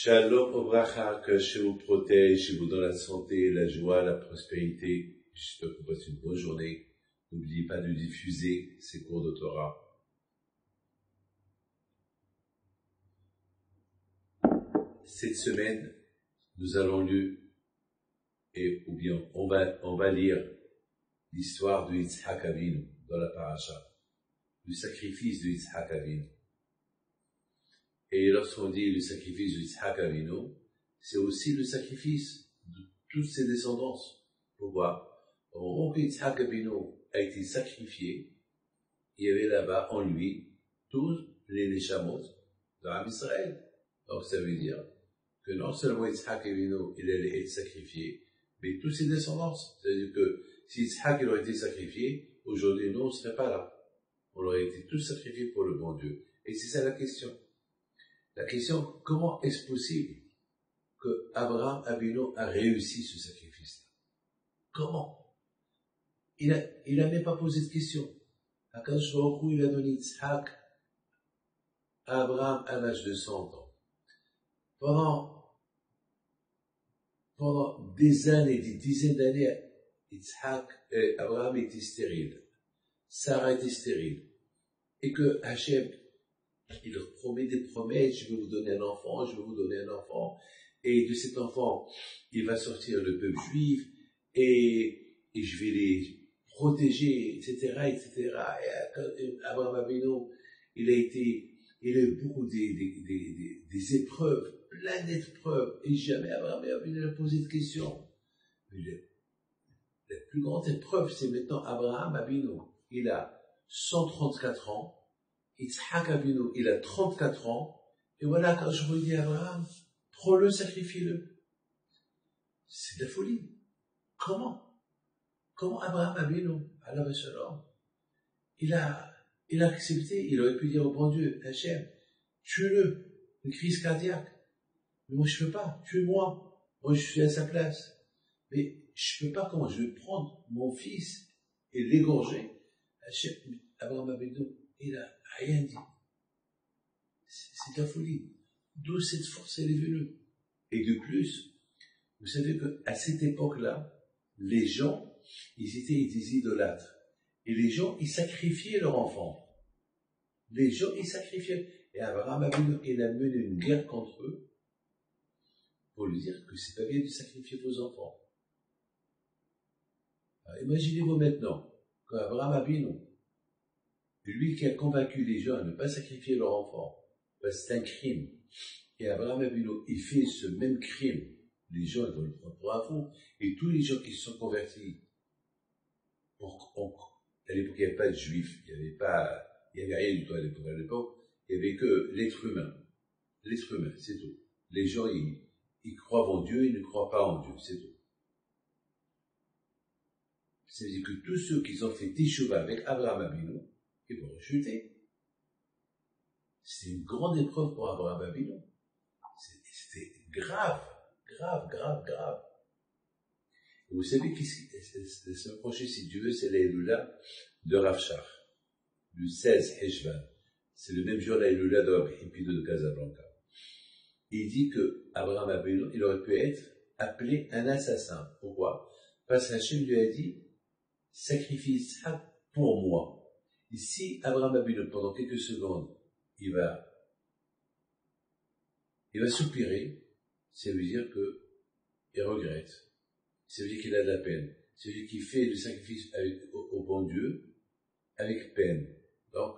Shalom Obracha, que je vous protège, je vous donne la santé, la joie, la prospérité. J'espère que vous passez une bonne journée. N'oubliez pas de diffuser ces cours de Torah. Cette semaine, nous allons lire, on va lire l'histoire de Yitzhak Avinu dans la paracha, le sacrifice de Yitzhak Avinu. Et lorsqu'on dit le sacrifice de Yitzhak Avinu, c'est aussi le sacrifice de toutes ses descendances. Pourquoi? Au moment où Yitzhak Avinu a été sacrifié, il y avait là-bas en lui tous les neshamot de l'Am Israël. Donc ça veut dire que non seulement Yitzhak Avinu il allait être sacrifié, mais tous ses descendances. C'est-à-dire que si Yitzhak il aurait été sacrifié, aujourd'hui nous on ne serait pas là. On aurait été tous sacrifiés pour le bon Dieu. Et c'est ça la question. La question, comment est-ce possible que Abraham Avinu a réussi ce sacrifice-là? Comment? Il a même pas posé de question. Akadosh Baruch Hu, il a donné Yitzhak à Abraham à l'âge de 100 ans. Pendant des années, des dizaines d'années, Abraham était stérile. Sarah était stérile. Et que Hachem, il leur promet des promesses, je vais vous donner un enfant, je vais vous donner un enfant, et de cet enfant, il va sortir le peuple juif, et je vais les protéger, etc., etc. Et Abraham Avinu, il a eu beaucoup des épreuves, plein d'épreuves, et jamais Abraham Avinu n'a posé de questions. La plus grande épreuve, c'est maintenant Abraham Avinu. Il a 134 ans, Yitzhak Avinu, il a 34 ans, et voilà, quand je vous dis à Abraham, prends-le, sacrifie-le. C'est de la folie. Comment Abraham Avinu, alayhi salam, il a accepté, il aurait pu dire au bon Dieu, Hachem, tue-le, une crise cardiaque. Mais moi je peux pas, tue-moi, moi je suis à sa place. Mais je peux pas, comment je vais prendre mon fils et l'égorger? Hachem, Abraham Avinu, il a rien dit. C'est de la folie. D'où cette force elle est venue. Et de plus, vous savez qu'à cette époque-là, les gens, ils étaient des idolâtres. Et les gens, ils sacrifiaient leurs enfants. Les gens, ils sacrifiaient. Et Abraham Avinu, il a mené une guerre contre eux pour lui dire que c'est pas bien de sacrifier vos enfants. Alors, imaginez-vous maintenant qu'Abraham Avinu, lui qui a convaincu les gens à ne pas sacrifier leurs enfants, c'est un crime. Et Abraham Avinu, il fait ce même crime. Les gens, ils vont le prendre pour un fou. Et tous les gens qui se sont convertis, à l'époque, il n'y avait pas de juifs, il n'y avait rien du tout à l'époque, il n'y avait que l'être humain. L'être humain, c'est tout. Les gens, ils croient en Dieu, ils ne croient pas en Dieu, c'est tout. C'est-à-dire que tous ceux qui ont fait Teshuvah avec Abraham Avinu, ils vont rechuter. C'est une grande épreuve pour Abraham Avinu. C'était grave. Et vous savez la semaine prochaine, si Dieu veut, c'est l'Aïloula de Rav Shach, le 16 Heshvan. C'est le même jour l'Aïloula de Rabbi Hipido de Casablanca. Il dit que Abraham Avinu, il aurait pu être appelé un assassin. Pourquoi? Parce qu'Hachem lui a dit, sacrifie Yitzhak pour moi. Et si Abraham Avinu, pendant quelques secondes, il va soupirer, ça veut dire qu'il regrette. Ça veut dire qu'il a de la peine. Ça veut dire qu'il fait le sacrifice au bon Dieu avec peine. Donc,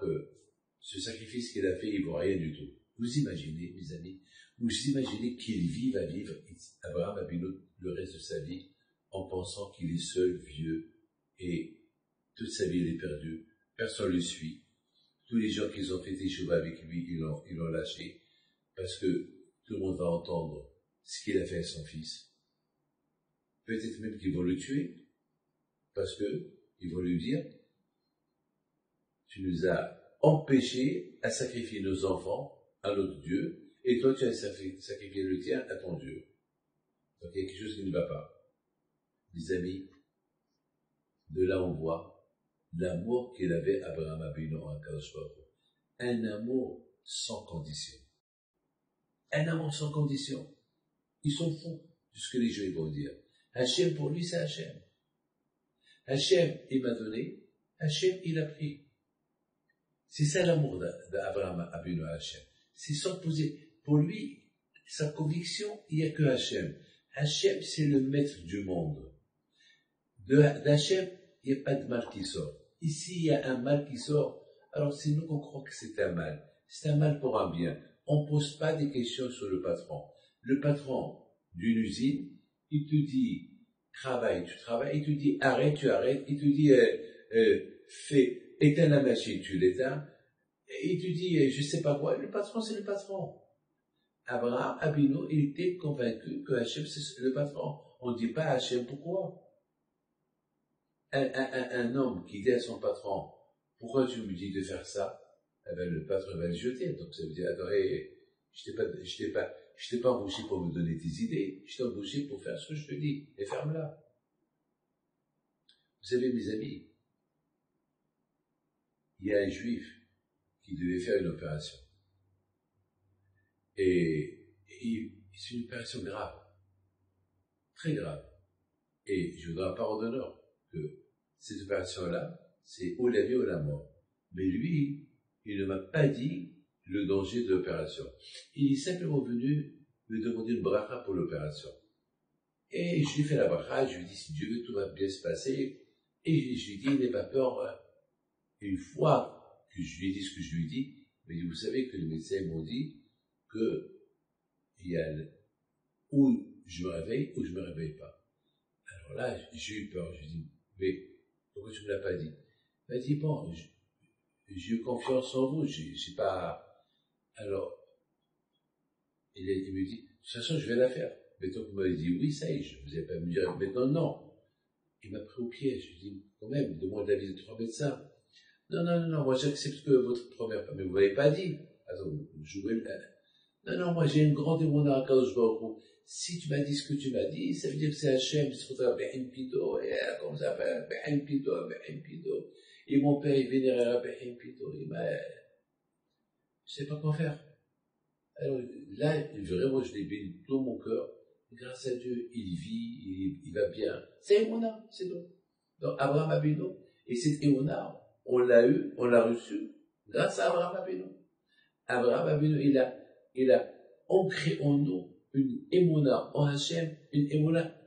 ce sacrifice qu'il a fait, il ne vaut rien du tout. Vous imaginez, mes amis, vous imaginez qu'il va vivre, Abraham Avinu, le reste de sa vie, en pensant qu'il est seul, vieux, et toute sa vie, il est perdu. Personne ne le suit. Tous les gens qui ont fait des choses avec lui, ils l'ont lâché. Parce que tout le monde va entendre ce qu'il a fait à son fils. Peut-être même qu'ils vont le tuer. Parce que, ils vont lui dire, tu nous as empêchés à sacrifier nos enfants à notre Dieu, et toi tu as sacrifié le tien à ton Dieu. Donc il y a quelque chose qui ne va pas. Les amis, de là on voit l'amour qu'il avait Abraham Avinu en Akadosh Baruch Hu. Un amour sans condition. un amour sans condition. Ils sont fous de ce que les Juifs vont dire. Hachem, pour lui, c'est Hachem. Hachem, il m'a donné. Hachem, il a pris. C'est ça l'amour d'Abraham Abinu Hachem. C'est sans poser. Pour lui, sa conviction, il n'y a que Hachem. Hachem, c'est le maître du monde. D'Hachem, il n'y a pas de mal qui sort. Ici, il y a un mal qui sort. Alors, c'est nous qu'on croit que c'est un mal. C'est un mal pour un bien. On ne pose pas des questions sur le patron. Le patron d'une usine, il te dit, travaille, tu travailles. Il te dit, arrête, tu arrêtes. Il te dit, fais, éteins la machine, tu l'éteins. Et il te dit, je sais pas quoi. Le patron, c'est le patron. Abraham Abinu, il était convaincu que Hachem, c'est le patron. On ne dit pas Hachem, pourquoi? Un homme qui dit à son patron, pourquoi tu me dis de faire ça? Eh ben, le patron va le jeter. Donc, ça veut dire, attends, je t'ai pas embauché pour me donner tes idées. Je t'ai embauché pour faire ce que je te dis. Et ferme-la. Vous savez, mes amis, il y a un juif qui devait faire une opération. Et c'est une opération grave. Très grave. Et je voudrais pas d'honneur que cette opération-là, c'est ou la vie ou la mort. Mais lui, il ne m'a pas dit le danger de l'opération. Il est simplement venu me demander une bracha pour l'opération. Et je lui fais la bracha, je lui dis, si Dieu veut, tout va bien se passer. Et je lui dis, n'aie pas peur. Une fois que je lui ai dit ce que je lui ai dit, mais vous savez que les médecins m'ont dit que il y a où je me réveille ou je me réveille pas. Alors là, j'ai eu peur. Je lui ai dit, mais pourquoi tu ne me l'as pas dit? Il m'a dit, bon, j'ai eu confiance en vous, j'ai pas... Alors, il me dit, de toute façon, je vais la faire. Mais donc, vous m'avez dit, oui, ça y est, je ne vous ai pas me dire, maintenant, non. Il m'a pris au pied, je lui ai dit, quand même, demande l'avis de 3 médecins. Non, moi, j'accepte que votre première femme, mais vous m'avez pas dit. Attends, vous jouez le... Non, moi, j'ai une grande émouna à Kadosh Baruch Hu. Si tu m'as dit ce que tu m'as dit, ça veut dire que c'est Hachem, il se retrouve Be'en Pido, et comme ça, Be'en Pido. Et mon père, il vénérait Be'en Pido. Il m'a... Je sais pas quoi faire. Alors là, vraiment, je l'ai béni de tout mon cœur. Grâce à Dieu, il vit, il va bien. C'est émouna, c'est tout. Donc, Abraham Abinu, et cette émouna, on l'a eu, on l'a reçu, grâce à Abraham Abinu. Abraham Abinu, il a ancré en nous une émouna en Hachem, une émouna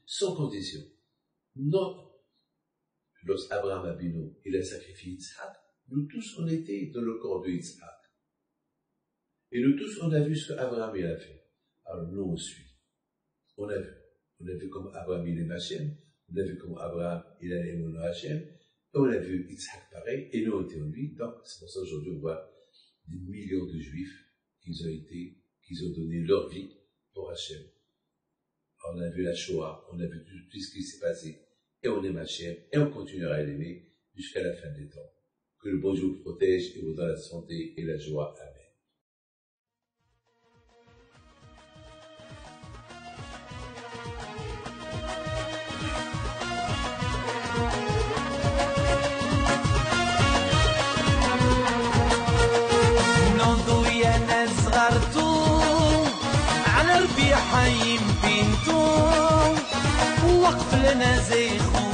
sans condition. Non, lorsqu'Abraham Abinu, il a sacrifié Yitzhak, nous tous, on était dans le corps de Yitzhak. Et nous tous, on a vu ce qu'Abraham il a fait. Alors nous, on suit. On a vu comme Abraham il aime Hachem, on a vu comme Abraham il a l'émouna Hachem, et on a vu Yitzhak pareil, et nous, on était en lui. Donc, c'est pour ça qu'aujourd'hui, on voit des millions de juifs qu'ils ont donné leur vie pour Hachem. On a vu la Shoah, on a vu tout ce qui s'est passé, et on aime Hachem, et on continuera à l'aimer jusqu'à la fin des temps. Que le bon Dieu vous protège et vous donne la santé et la joie. Amen. حي بنتو وقف لنا زي خو